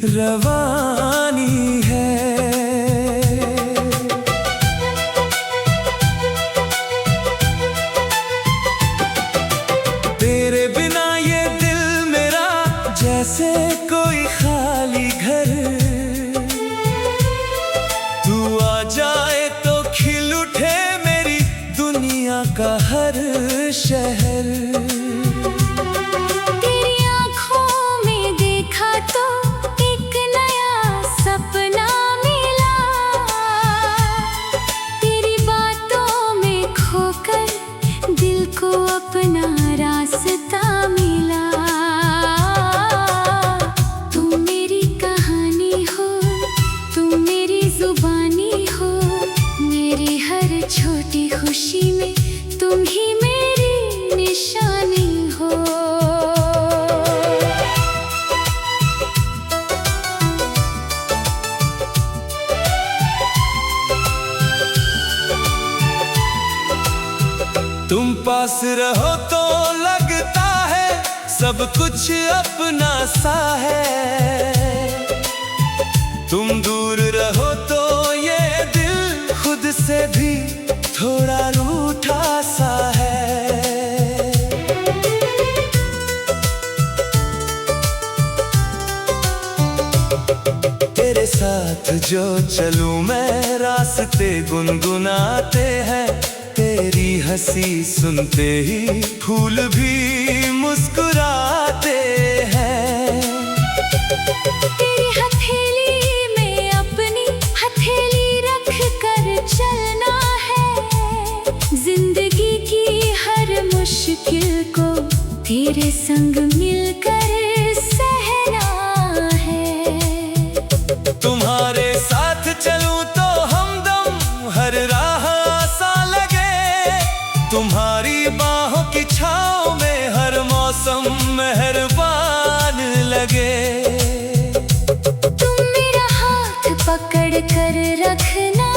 रवानी है। तेरे बिना ये दिल मेरा जैसे कोई खाली घर, तू आ जाए तो खिल उठे मेरी दुनिया का हर शहर। तेरी आँखों में देखा तो एक नया सपना मिला, तेरी बातों में खोकर दिल को अपना रास्ता मिला। तुम मेरी कहानी हो, तुम मेरी जुबानी हो, मेरी हर छोटी खुशी में तुम ही मेरी निशानी हो। तुम पास रहो तो लगता है सब कुछ अपना सा है, तुम दूर रहो तो ये दिल खुद से भी थोड़ा रूठा सा है। तेरे साथ जो चलूं मैं रास्ते गुनगुनाते हैं, तेरी हंसी सुनते ही फूल भी मुस्कुराते हैं। तेरी हथेली में अपनी हथेली रख कर चलना है, जिंदगी की हर मुश्किल को तेरे संग मिलकर सहना है। तुम्हारे साथ चलूं तो हमदम हर राह आसान लगे, तुम्हारी बाहों की छाँव में हर मौसम मेहरबान लगे। तुम मेरा हाथ पकड़ कर रखना,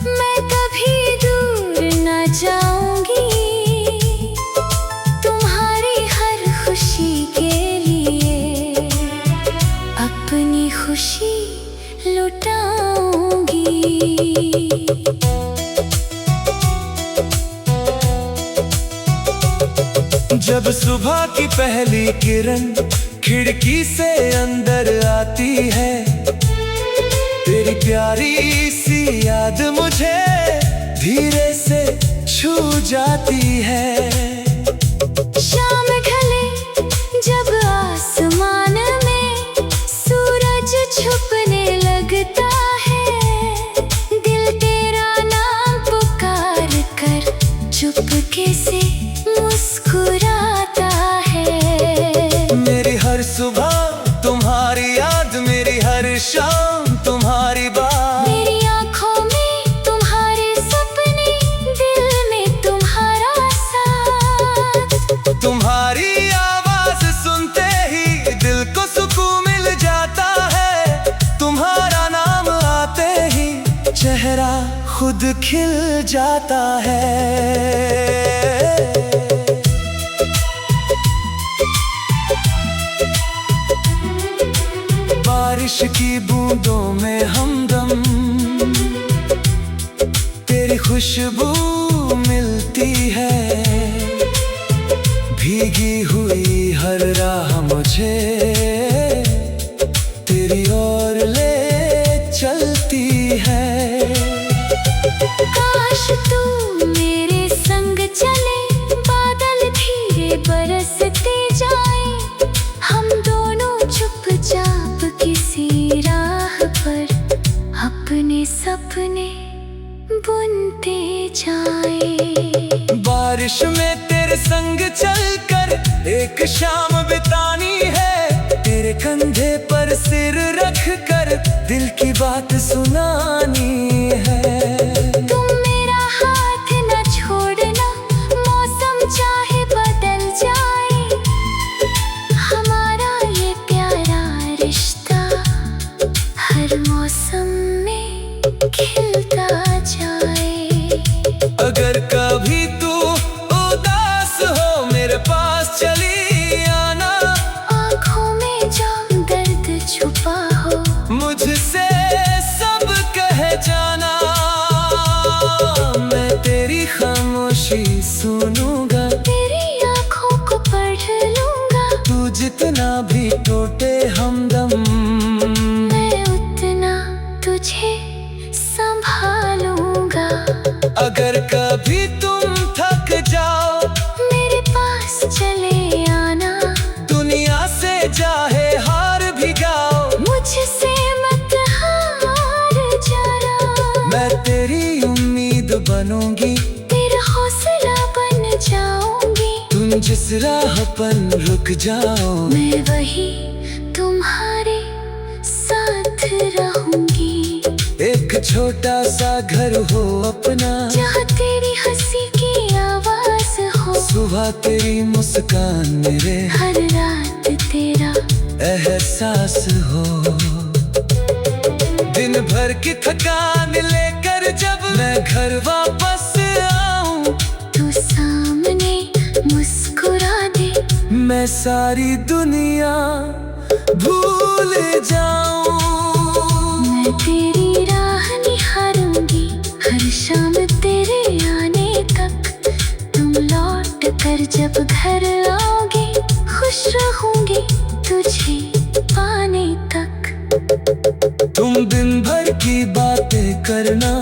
मैं कभी दूर न जाऊंगी, तुम्हारी हर खुशी के लिए अपनी खुशी लुटाऊंगी। जब सुबह की पहली किरण खिड़की से अंदर आती है, तेरी प्यारी सी याद मुझे धीरे से छू जाती है। शाम ढले जब आसमान में सूरज छुपने लगता है, दिल तेरा नाम पुकार कर चुपके से मुस्कुराता है। मेरी हर सुबह तुम्हारी याद, मेरी हर शाम तुम्हारी बात, मेरी आँखों में तुम्हारे सपने, दिल में तुम्हारा साथ। तुम्हारी आवाज सुनते ही दिल को सुकून मिल जाता है, तुम्हारा नाम आते ही चेहरा खुद खिल जाता है। बारिश की बूंदों में हमदम तेरी खुशबू मिलती है, भीगी हुई हर राह मुझे तेरी ओर ले चलती है। काश तू मेरे संग चले, बादल धीरे बरसते जाए, हम दोनों चुपचाप किसी राह पर अपने सपने बुनते जाए। बारिश में तेरे संग चलकर एक शाम बितानी है, तेरे कंधे पर सिर रख कर दिल की बात सुनानी है। तुम मेरा हाथ न छोड़ना, मौसम चाहे बदल जाए, हमारा ये प्यारा रिश्ता हर मौसम में खिलता जाए। अगर कभी तू उदास हो मेरे पास चली आना, आँखों में जो दर्द हमदम। मैं उतना तुझे संभालूंगा। अगर कभी तुम थक जाओ मेरे पास चले आना। दुनिया से चाहे हार भी जाओ मुझसे मत हार जाना। मैं तेरी उम्मीद बनूंगी, तेरा हौसला बन जाऊंगी। तुम जिस राह पर रुक जाओ मैं वही तुम्हारे साथ रहूंगी। एक छोटा सा घर हो अपना, जहाँ तेरी हंसी की आवाज हो। सुबह तेरी मुस्कान मेरे, हर रात तेरा एहसास हो। दिन भर की थकान लेकर जब मैं घर वापस आऊं, तू सामने मुस्कुरा दे। मैं सारी दुनिया भूल जाऊं। मैं तेरी राह निहारूंगी हर शाम तेरे आने तक। तुम लौट कर जब घर आओगे, खुश रहूंगी तुझे पाने तक। तुम दिन भर की बातें करना,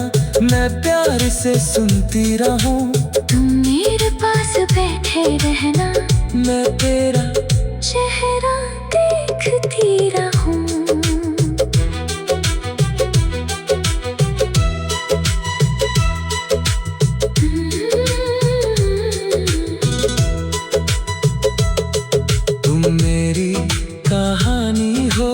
मैं प्यार से सुनती रहूं। तुम मेरे पास बैठे रहना, मैं तेरा चेहरा देखती रहूं। तुम मेरी कहानी हो,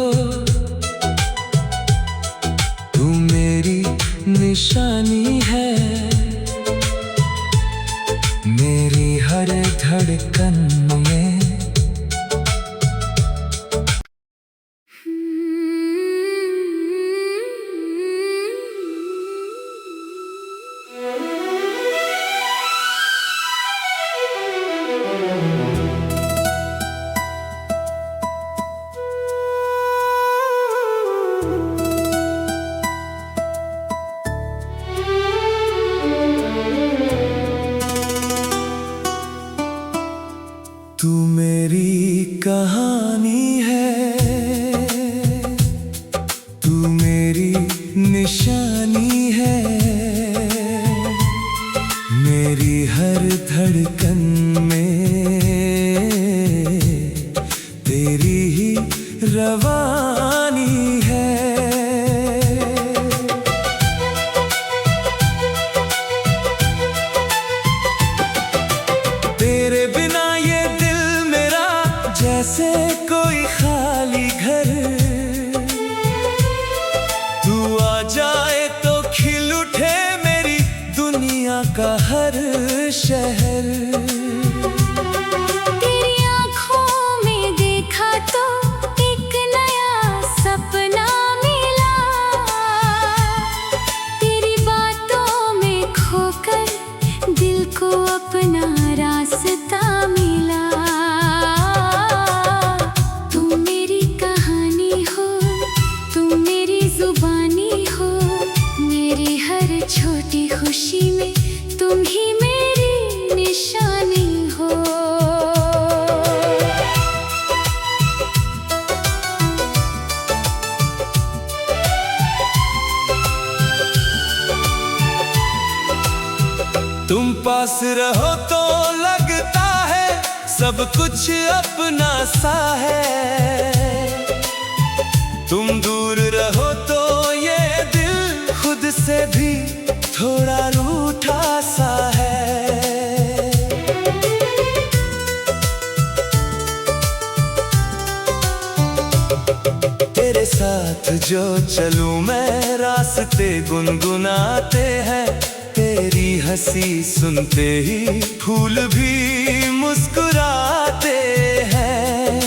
तू मेरी निशानी है। मेरी हर धड़कन में तू मेरी कहानी है, तू मेरी निशानी है। मेरी हर धड़कन में तेरी ही रवानी है। तेरे बिना ये दिल मेरा जैसे कोई खाली घर। तू आ जाए तो खिल उठे मेरी दुनिया का हर शहर। तेरी आँखों में देखा तो एक नया सपना मिला। तेरी बातों में खोकर दिल को अपना रास्ता मिला। तुम मेरी कहानी हो, तुम मेरी जुबानी हो। मेरी हर छोटी खुशी में तुम ही मेरी निशानी हो। तुम पास रहो तो लगता है सब कुछ अपना सा है। तुम दूर रहो तो ये दिल खुद से भी थोड़ा रूठा सा है। तेरे साथ जो चलूं मैं, रास्ते गुनगुनाते हैं। तेरी हंसी सुनते ही फूल भी मुस्कुराते हैं।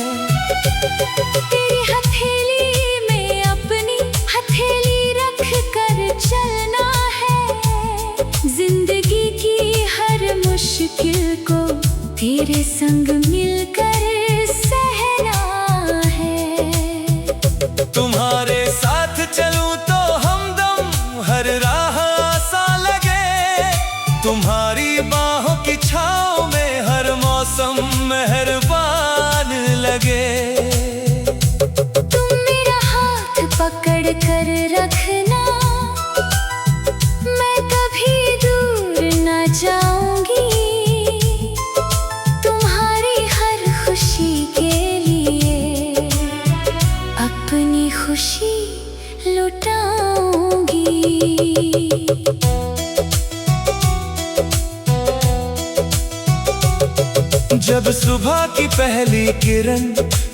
तेरी हथेली में अपनी हथेली रख कर चलना है। जिंदगी की हर मुश्किल को तेरे संग मिलकर सहना है। तुम्हारे साथ चलूं तो हमदम हर राह आसान लगे। तुम्हारी बाहों की छाँव में हर मौसम मेहरबान लगे। तुम खुशी लुटाऊंगी। जब सुबह की पहली किरण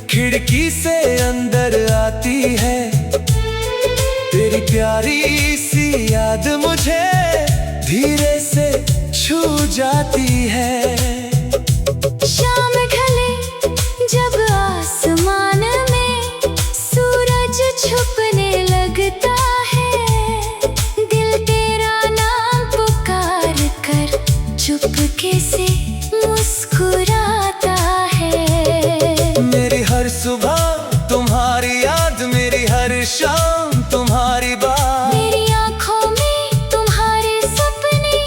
खिड़की से अंदर आती है, तेरी प्यारी सी याद मुझे धीरे से छू जाती है। शाम ढले जब आसमान में सूरज छुपने लगता है, दिल तेरा नाम पुकार कर चुपके से मुस्कुराता है। मेरी हर सुबह तुम्हारी याद, मेरी हर शाम तुम्हारी बात, मेरी आँखों में तुम्हारे सपने,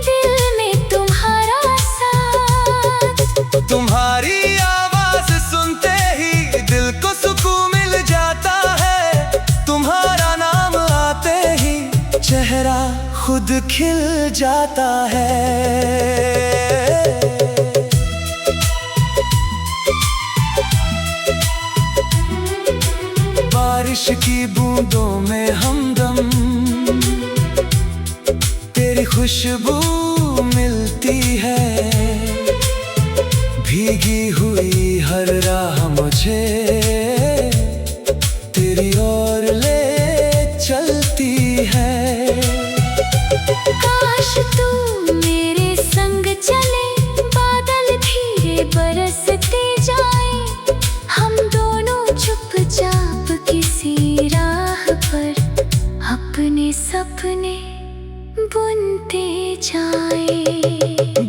दिल में तुम्हारा साथ। तुम्हारी आवाज सुनते ही दिल को सुकून मिल जाता है। तुम्हारा नाम आते ही चेहरा खुद खिल जाता है। बारिश की बूंदों में हमदम, तेरी खुशबू मिलती है। भीगी हुई हर राह मुझे तेरी ओर ले चलती है। काश तू मेरे संग चले, बादल धीरे बरसते जाए, हम दोनों चुपचाप किसी राह पर अपने सपने बुनते जाए।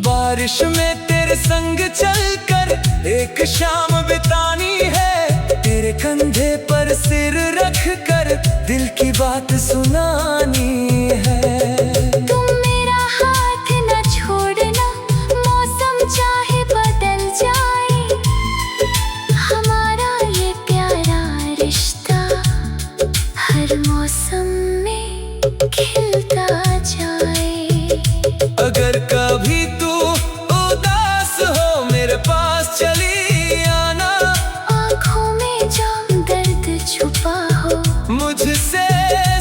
बारिश में तेरे संग चलकर एक शाम बितानी है, तेरे कंधे पर सिर रख कर दिल की बात सुनानी है। तुम मेरा हाथ न छोड़ना, मौसम चाहे बदल जाए, हमारा ये प्यारा रिश्ता हर मौसम में खिलता जाए। अगर कभी तू उदास हो मेरे पास चली आना, आँखों में जो दर्द छुपा हो मुझसे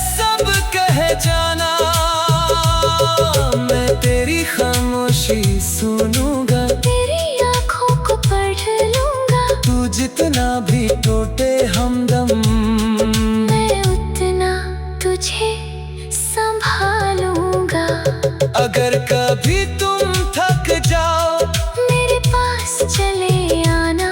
सब कह जाना। मैं तेरी खामोशी सुनूंगा, तेरी आँखों को पढ़ लूंगा। तू जितना भी टूटे हमदम, मैं उतना तुझे संभालूंगा। अगर कभी तुम थक जाओ मेरे पास चले आना,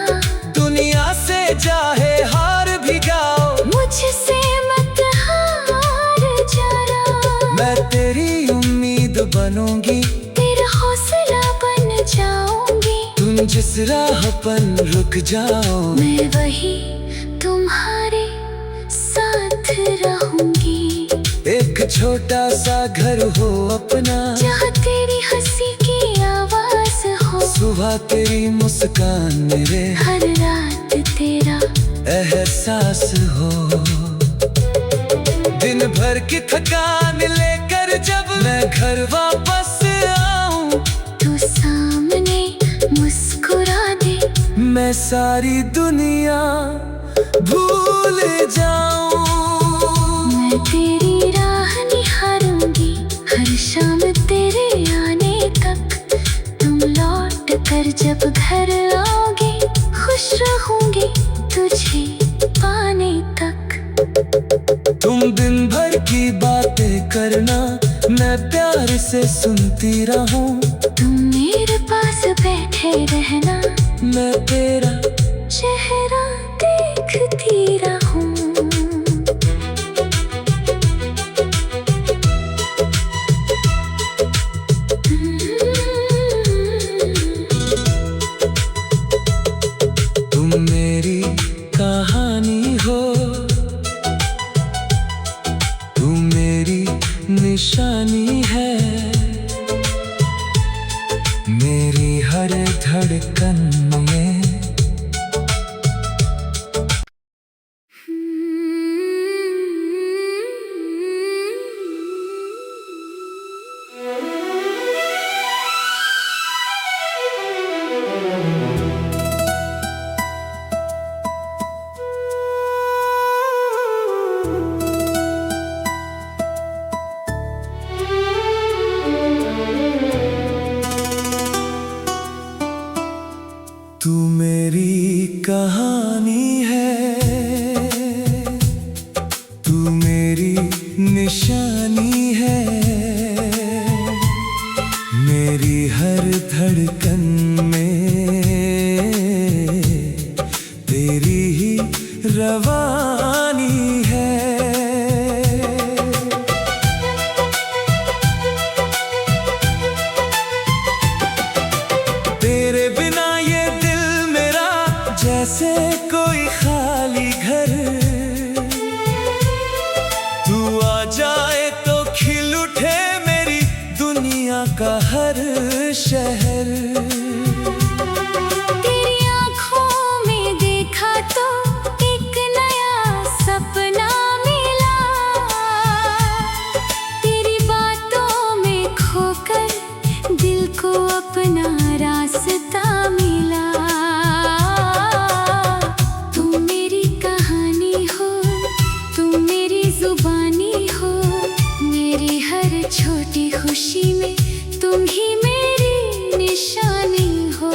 दुनिया से चाहे हार भी गाओ, मुझसे मत हार जाना। मैं तेरी उम्मीद बनूंगी, तेरा हौसला बन जाऊंगी। तुम जिस राह पर रुक जाओ, मैं वही तुम्हारे साथ रहूंगी। एक छोटा सा घर हो अपना, जहाँ तेरी हंसी की आवाज हो, सुबह तेरी मुस्कान मेरे, हर रात तेरा एहसास हो। दिन भर की थकान लेकर जब मैं घर वापस आऊं, तू सामने मुस्कुरा दे, मैं सारी दुनिया भूल जाऊं। मैं तेरी राह निहारूंगी हर शाम तेरे आने तक। तुम लौट कर जब घर आओगे, खुश रहूंगी तुझे पाने तक। तुम दिन भर की बातें करना, मैं प्यार से सुनती रहूं। तुम मेरे पास बैठे रहना, मैं तेरा चेहरा देखती रहूं। तुम मेरी कहानी हो, तू मेरी निशानी है, मेरी हर धड़कन में। हर शहर। तेरी आँखों में देखा तो एक नया सपना मिला, तेरी बातों में खोकर दिल को अपना रास्ता मिला। तुम मेरी कहानी हो, तुम मेरी जुबानी हो, मेरी हर छोटी खुशी में तुम ही मेरी निशानी हो।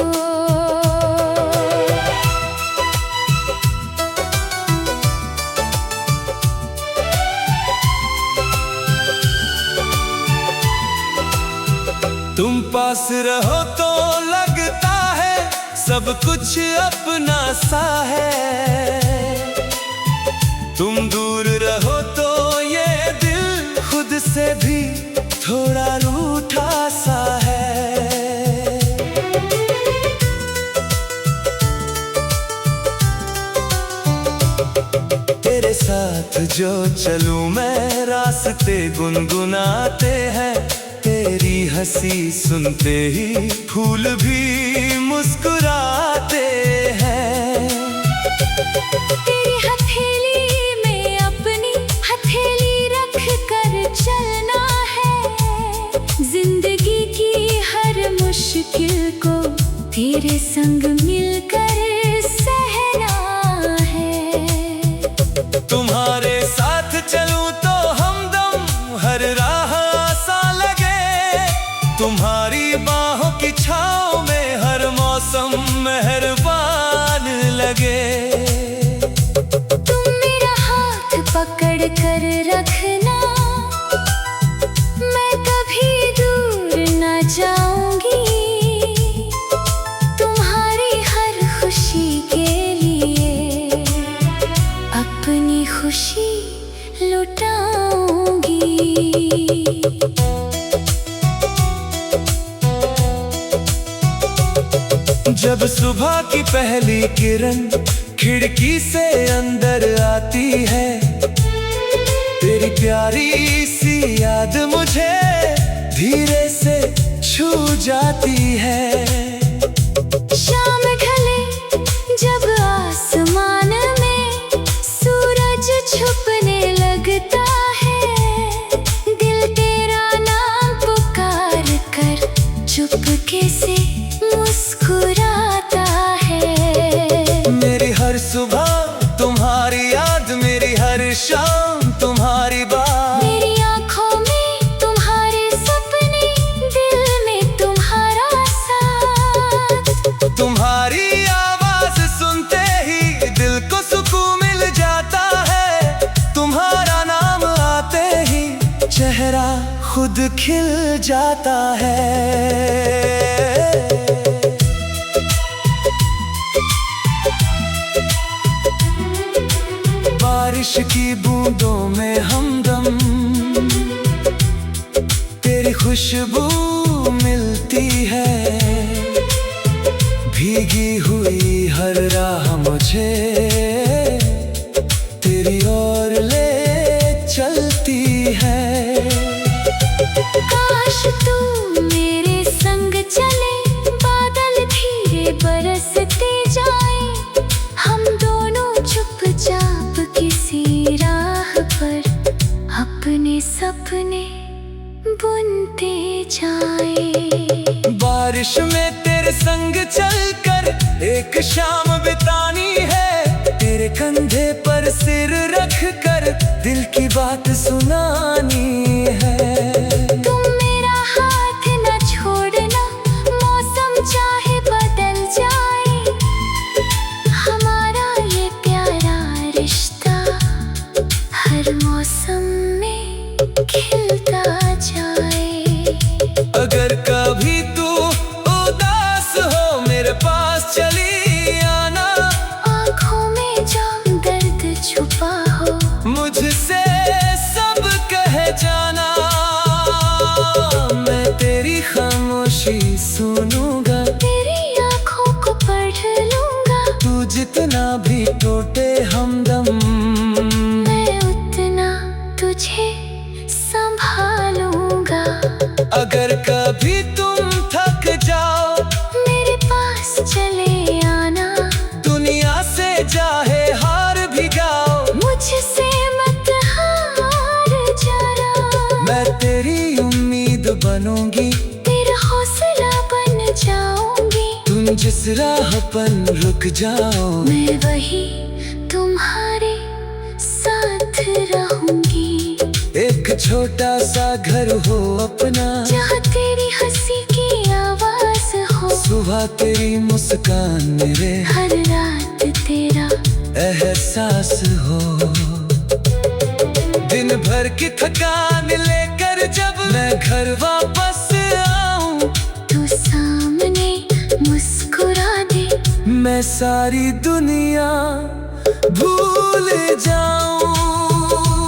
तुम पास रहो तो लगता है सब कुछ अपना सा है, तुम दूर रहो तो ये दिल खुद से भी थोड़ा रूठा सा है। तेरे साथ जो चलूं मैं रास्ते गुनगुनाते हैं, तेरी हंसी सुनते ही फूल भी मुस्कुराते हैं। तेरी हथेली में अपनी हथेली रख कर चलना है, जिंदगी की हर मुश्किल को तेरे संग मिलकर सहना है। तुम्हारे साथ चलूं तो हमदम हर राह आसान लगे, तुम्हारी बाहों की छाँव में हर मौसम मेहरबान लगे। तुम मेरा हाथ पकड़ कर रखना, मैं कभी दूर न जाऊंगी, तुम्हारी हर खुशी के लिए अपनी खुशी लुटाऊंगी। जब सुबह की पहली किरण खिड़की से अंदर आती है, तेरी प्यारी सी याद मुझे धीरे से छू जाती है। शाम ढले जब आसमान में सूरज छुपने लगता है, दिल तेरा नाम पुकार कर चुपके से मुस्कुराता है। मेरी हर सुबह तुम्हारी याद, मेरी हर शाम तुम्हारी बात, मेरी आँखों में तुम्हारे सपने, दिल में तुम्हारा साथ। तुम्हारी आवाज सुनते ही दिल को सुकून मिल जाता है, तुम्हारा नाम आते ही चेहरा खुद खिल जाता है। बारिश की बूंदों में हमदम तेरी खुशबू मिलती है, भीगी हुई हर राह मुझे तेरी ओर ले चलती है। काश तू मेरे संग चले, बादल धीरे बरसते जाए, हम दोनों चुपचाप किसी राह पर अपने सपने बुनते जाए। बारिश में तेरे संग चलकर एक शाम बितानी है, तेरे कंधे पर सिर रख कर दिल की बात सुनानी है। तुम मेरा हाथ न छोड़ना, मौसम चाहे बदल जाए, हमारा ये प्यारा रिश्ता हर मौसम में खिलता जाए। अगर कभी तू उदास हो मेरे पास चली आना, आँखों में जो दर्द छुपा हो मुझसे सब कह जाना, मैं तेरी खामोशी सुनूंगा, तेरी आँखों को पढ़ लूंगा। तू जितना भी टूटे हमदम, मैं उतना तुझे संभाल तुम जिस राह पर रुक जाओ, मैं वही तुम्हारे साथ रहूंगी। एक छोटा सा घर हो अपना, जहाँ तेरी हंसी की आवाज हो, सुबह तेरी मुस्कान मेरे, हर रात तेरा एहसास हो। दिन भर की थकान लेकर जब मैं घर वापस आऊं, तू सामने मुस्कुरा दे, मैं सारी दुनिया भूल जाऊं।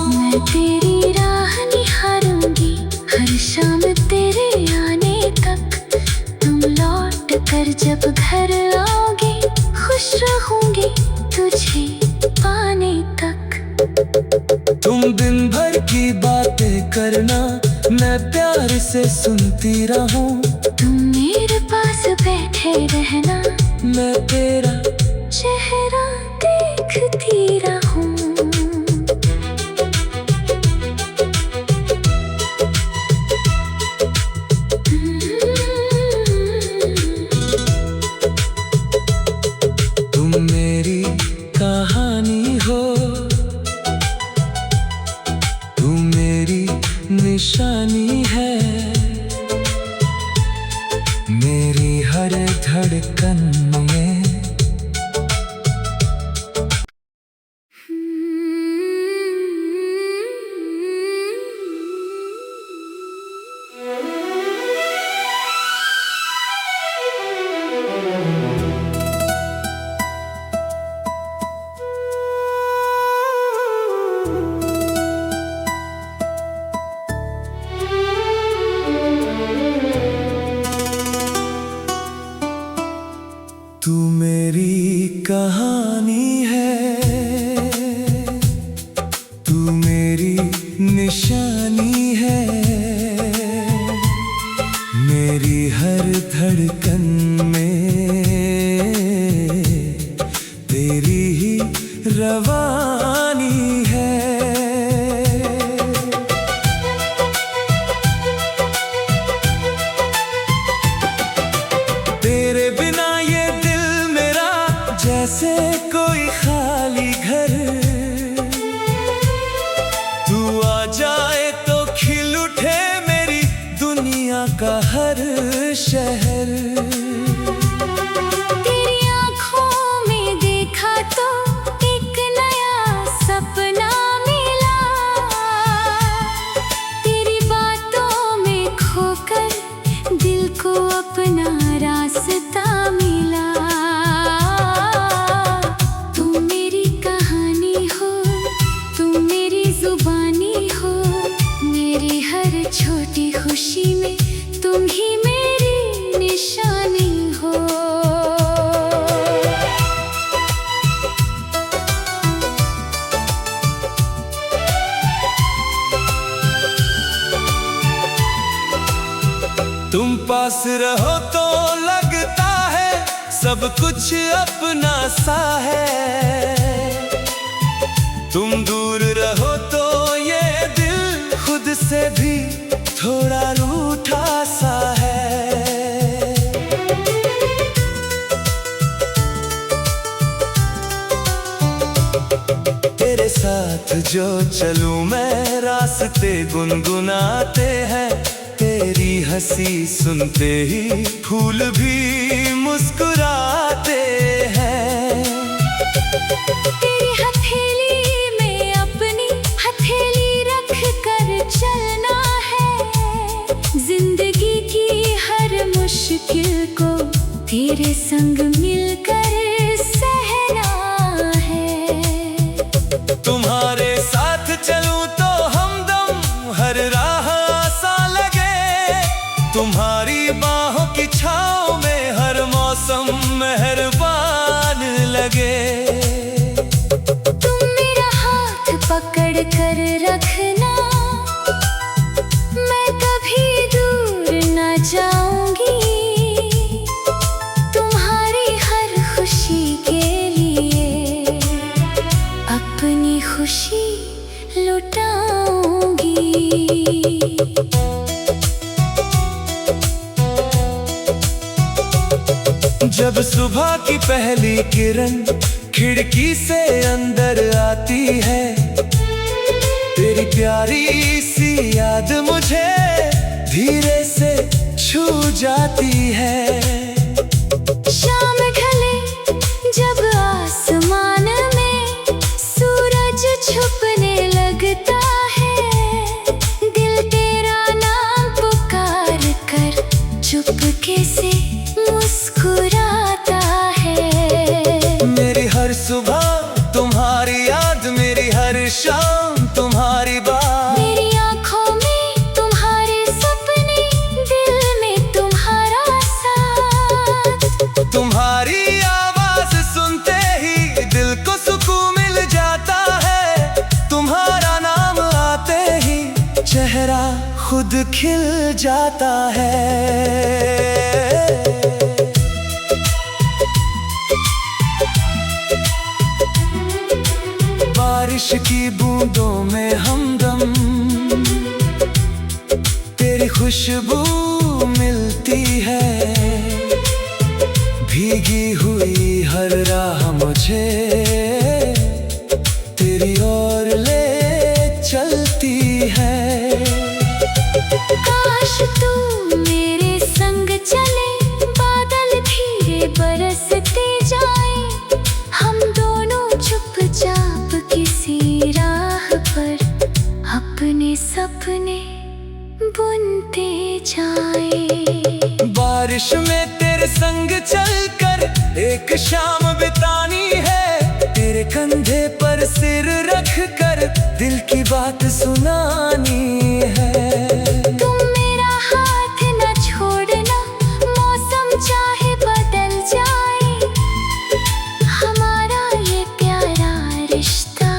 मैं तेरी राह निहारूंगी हर शाम तेरे आने तक। तुम लौट कर जब घर आओगे, खुश रहूंगी तुझे पाने तक। तुम दिन भर की बातें करना, मैं प्यार से सुनती रहूं। तुम मेरे पास बैठे रहना, मैं तेरा चेहरा देखती रहूं। तुम मेरी कहानी हो, तू मेरी निशानी है, मेरी हर धड़कन में। तू मेरी कहानी है, तू मेरी निशानी है, मेरी हर धड़कन में तेरी ही रवानी है। तेरे बिना ये जैसे कोई खाली घर, तू आ जाए तो खिल उठे मेरी दुनिया का हर शहर। तेरी आँखों में देखा तो एक नया सपना मिला, तेरी बातों में खोकर दिल को अपना रास्ता मिला। छोटी खुशी में तुम ही मेरी निशानी हो। तुम पास रहो तो लगता है सब कुछ अपना सा है, तुम दूर रहो तो ये दिल खुद से भी थोड़ा रूठा सा है। तेरे साथ जो चलूं मैं, रास्ते गुनगुनाते हैं, तेरी हंसी सुनते ही फूल भी मुस्कुराते हैं। तेरी हथेली में अपनी हथेली रख कर चलना है, जिंदगी की हर मुश्किल को तेरे संग मिलकर सहना है। तुम्हारे साथ चलूं तो हमदम हर राह आसान लगे, तुम्हारी बाहों की छाँव में हर मौसम मेहरबान लगे। तुम मेरा हाथ पकड़ कर रखना, मैं कभी दूर न जाऊंगी, तुम्हारी हर खुशी के लिए अपनी खुशी लुटाऊंगी। जब सुबह की पहली किरण खिड़की से अंदर आती है, तेरी प्यारी सी याद मुझे धीरे से छू जाती है। शाम ढले जब आसमान में सूरज छुपने लगता है, दिल तेरा नाम पुकार कर चुपके से मुस्कुराता है। मेरी हर सुबह तुम्हारी याद, मेरी हर शाम तुम्हारी बात, मेरी आँखों में तुम्हारे सपने, दिल में तुम्हारा साथ। तुम्हारी आवाज सुनते ही दिल को सुकून मिल जाता है। तुम्हारा नाम आते ही चेहरा खुद खिल जाता है। बारिश की बूंदों में हमदम, तेरी खुशबू मिलती है। भीगी हुई हर राह मुझे तेरी ओर ले चलती है। काश तू मेरे संग चले, बादल धीरे बरसते जाए, हम दोनों चुपचाप किसी राह पर अपने सपने बुनते जाए। बारिश में तेरे संग चलकर एक शाम बितानी है, तेरे कंधे पर सिर रख कर दिल की बात सुनानी है। तुम मेरा हाथ न छोड़ना, मौसम चाहे बदल जाए, हमारा ये प्यारा रिश्ता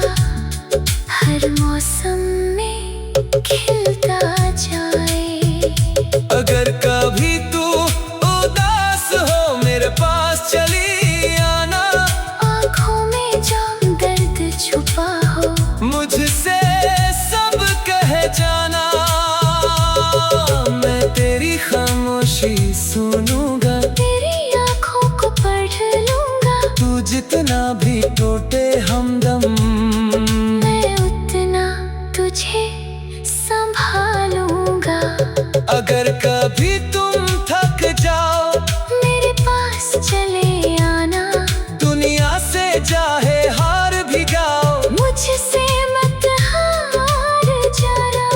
हर मौसम में खिलता जाए। अगर कभी तू उदास हो मेरे पास चली आना, आँखों में जो दर्द छुपा हो मुझसे सब कह जाना। मैं तेरी खामोशी सुनूंगा, तेरी आँखों को पढ़ लूंगा। तू जितना भी टूटे हमदम, मैं उतना तुझे संभालूंगा। अगर कभी तुम थक जाओ मेरे पास चले आना, दुनिया से चाहे हार भी जाओ, मुझसे मत हार जाना।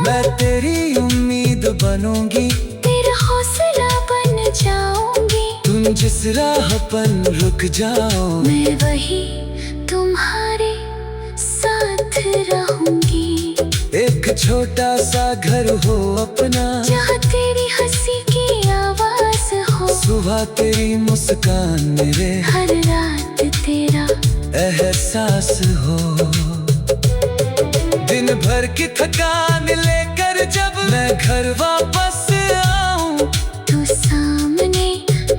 मैं तेरी उम्मीद बनूंगी, तेरा हौसला बन जाऊंगी। तुम जिस राह पर रुक जाओ, मैं वही तुम्हारे साथ रहूंगी। एक छोटा सा घर हो अपना, जहाँ तेरी हंसी की आवाज हो, सुबह तेरी मुस्कान मेरे, हर रात तेरा एहसास हो। दिन भर की थकान लेकर जब मैं घर वापस आऊं, तू सामने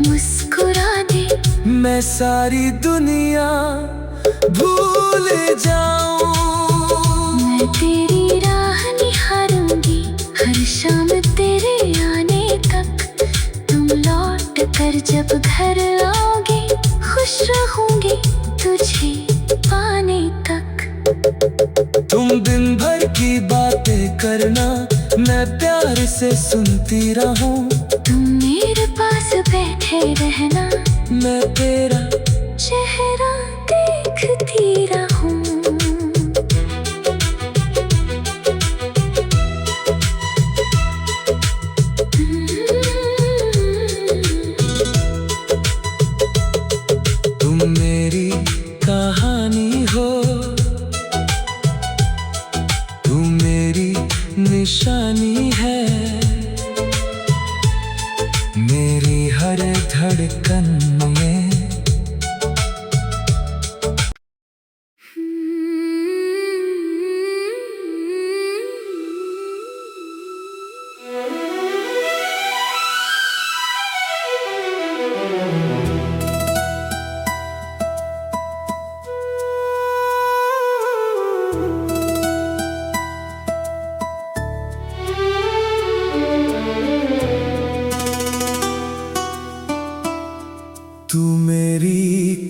मुस्कुरा दे, मैं सारी दुनिया भूल जाऊं। मैं तेरी राह निहारूंगी हर शाम तेरे आने तक। तुम लौट कर जब घर आओगे, खुश रहूंगी तुझे पाने तक। तुम दिन भर की बातें करना, मैं प्यार से सुनती रहूं। तुम मेरे पास बैठे रहना, मैं तेरा चेहरा देखती रहूं। तुम मेरी कहानी हो, तू मेरी निशानी है। मेरी हर धड़कन में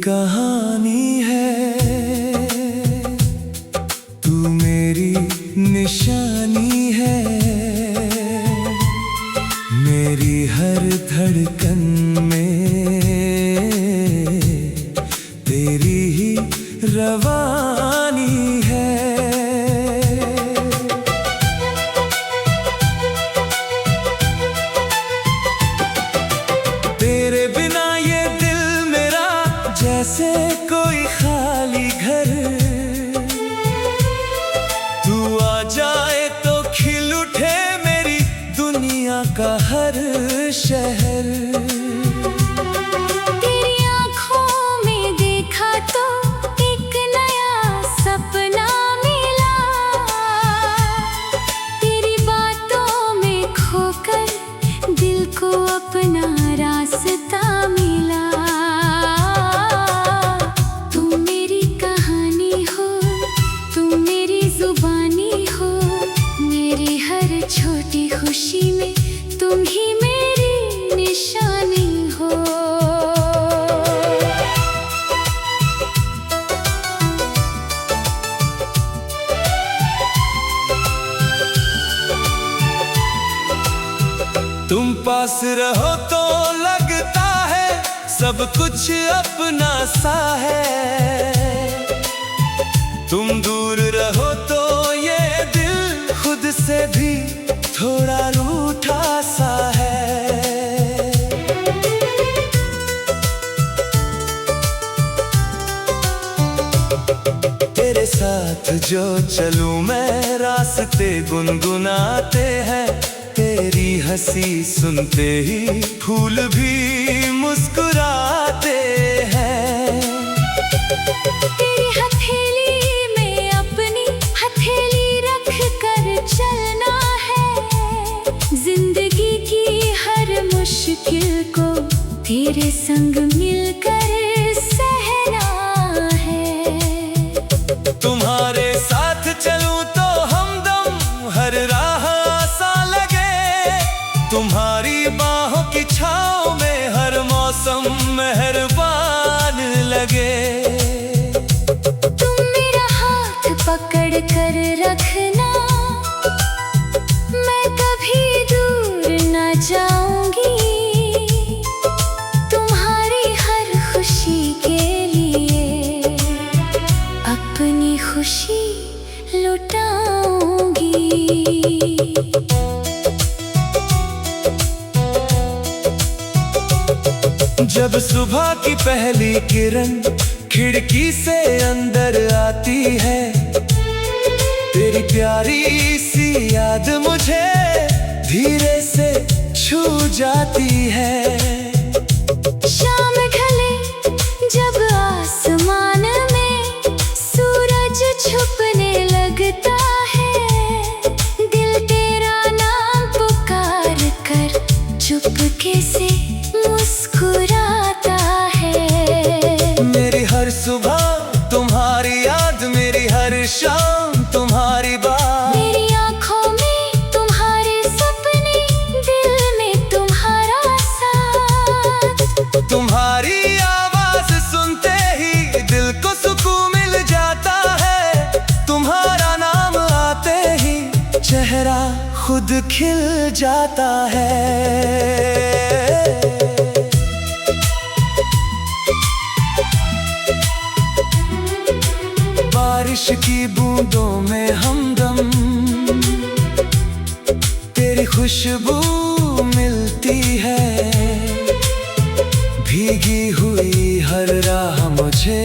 कहानी है, तू मेरी निशानी है, मेरी हर धड़कन में तेरी ही रवानी है। तेरे बिना ये दिल मेरा जैसे कोई खाली घर, तू आ जाए तो खिल उठे मेरी दुनिया का हर शहर। तेरी आँखों में देखा तो एक नया सपना मिला, तेरी बातों में खोकर दिल को अपना रास्ता मिला। तुम मेरी कहानी हो, तुम मेरी जुबानी हो, मेरी हर छोटी खुशी में तुम ही मेरी निशानी हो। तुम पास रहो तो लगता है सब कुछ अपना सा है, तुम दूर रहो तो ये दिल खुद से भी थोड़ा रूठा सा है। तेरे साथ जो चलूं मैं रास्ते गुनगुनाते हैं, तेरी हंसी सुनते ही फूल भी मुस्कुराते हैं। तेरी हथेली में अपनी हथेली रख कर चलना है, जिंदगी की हर मुश्किल को तेरे संग मिलकर सहना है। तुम्हारे साथ चलूं तो हमदम हर राह आसान लगे, तुम्हारी बाहों की छाँव में हर मौसम मेहरबान लगे। तुम मेरा हाथ पकड़ कर रखना, मैं कभी दूर न जाऊंगी, तुम्हारी हर खुशी के लिए अपनी खुशी लुटाऊंगी। जब सुबह की पहली किरण खिड़की से अंदर आती है, तेरी प्यारी सी याद मुझे धीरे से छू जाती है। शाम ढले जब आसमान में सूरज छुपने लगता है, दिल तेरा नाम पुकार कर चुपके से मुस्कुराता है। मेरी हर सुबह तुम्हारी याद, मेरी हर शाम तुम्हारी बात, मेरी आँखों में तुम्हारे सपने, दिल में तुम्हारा साथ। तुम्हारी आवाज सुनते ही दिल को सुकून मिल जाता है, तुम्हारा नाम आते ही चेहरा खुद खिल जाता है। बारिश की बूंदों में हमदम तेरी खुशबू मिलती है, भीगी हुई हर राह मुझे